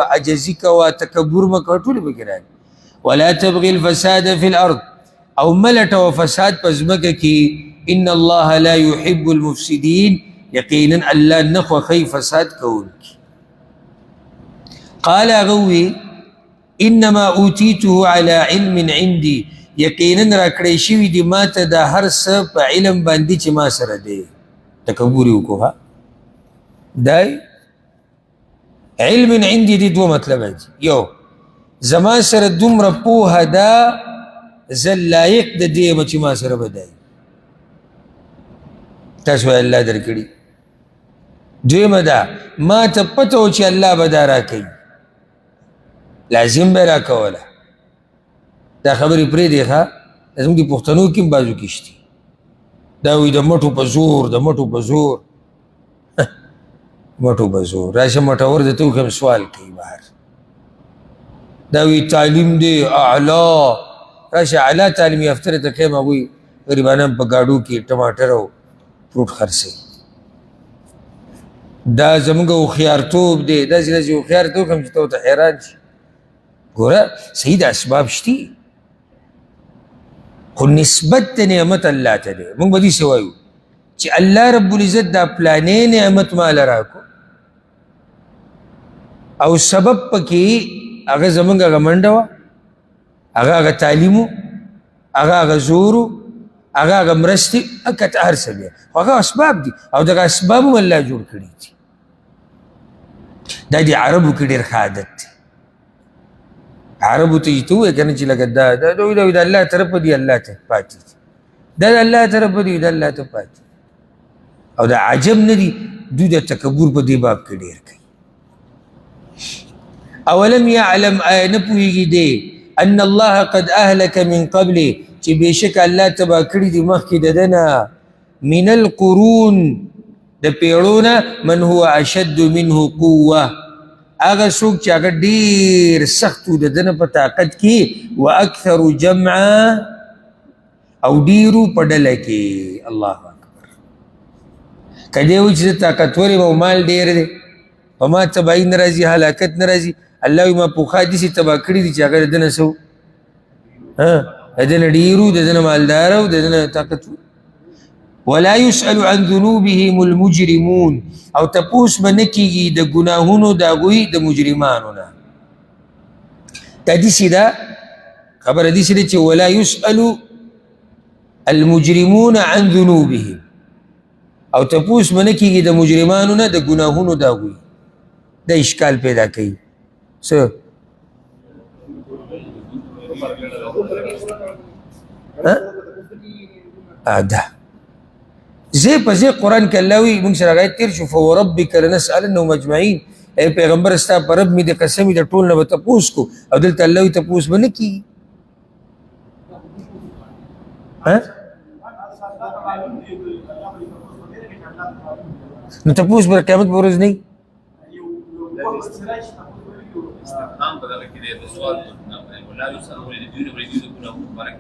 عجزي كوا تکبر مکو ټول بګران ولا تبغي الفساد في الارض او ملت وفساد پزمکه کی ان الله لا يحب المفسدين يقينا الله نخو خي فساد كون قال غوي انما اوتيته على علم عندي يقينا راکړی شوی دی ماته د هر څه په علم باندې چې ما سره دی تکبر وکړه دای علم عندي دي دو مطلب دی یو زما سره دومره پوهه ده زه لایق د دې چې ما سره بدای تاسو الله درکړي دویمه ده ما ته پته و چې الله به دا راکوي لازم به راکوله دا خبرې پرېږدې ښه زموږ د پښتنو کې هم بعضو کې شتي دا وایي د مټو په زور د مټو په زور مټو په زور راشه مټور درته وکړم سوال کوي بهر دا وایي تعلیم دی اعلی راشه اعلی تعلیم یافته ته ښیم هغوی غریبانان په ګاډو کې ټماټر او فروټ خرڅوي دا زموږ هوښیارتوب دی داسې داسې هوښیار ته وکړم چې ته ورته حیران شي ګوره صحیح د اسباب شتي خو نسبت د نعمت الله ته دی موږ به داسې وایو چې الله رب العزت دا پلانې نعمت ماله راکړو او سبب پکې هغه زموږ هغه منډه وه هغه تعلیم و هغه زور و هغه مرستې کته هر څه بیا خو هغه اسباب دي او دغه اسباب هم الله جوړ کړي دي دا د عربو کې ډېر ښه عادت دی عربو ته چې ته ووایې که نه چې لکه دا د الله طرفه دي الله ته پاتې دي دا د الله طرفه دي د الله ته پاتې او دا عجب نه دي دوی د تکبر په دې باب کې ډېر کوي اولم یعلم آیا نه پوهېږي دی ان الله قد اهلك من قبله چې بېشکه الله تباه کړي دي مخکې د ده نه من القرون د پیړو نه من هو اشد منه قوه هغه څوک چې هغه ډېر سخت و د ده نه په طاقت کې و اکثر جمعا او ډېرو په ډله کې الله اکبر که دی وایي چې زه طاقتور یم او مال ډېر دی په ما تباهي نه راځي هلاکت نه راځي الله وایي ما پوخا داسې تباه کړي دي چې هغه د ده نه څه و د ده نه ډېر و د ده نه مالدار و د ده نه طاقت و ولا يسأل عن ذنوبهم المجرمون او تپوس به نه کېږي د ګناهونو د هغوی د مجرمانو نه دا داسې ده خبره داسې ده چې ولا يسأل المجرمون عن ذنوبهم او تپوس به نه کېږي د مجرمانو نه د ګناهونو د هغوی دا اشکال پیدا کوي څه ده زی په زی قرآن کې الله وایي موږ سره هغه تېر شو فوربک لنسألنهم اجمعین ای پیغمبر ستا په رب مې د قسم د ټول نه به تپوس کو او دلته الله وایي تپوس به نه کېږي نو تپوس به قیامت په ورځ نه وي استفهام په دغه کې دی د سوال ولا يسأل ولدين ولدين كله مبارک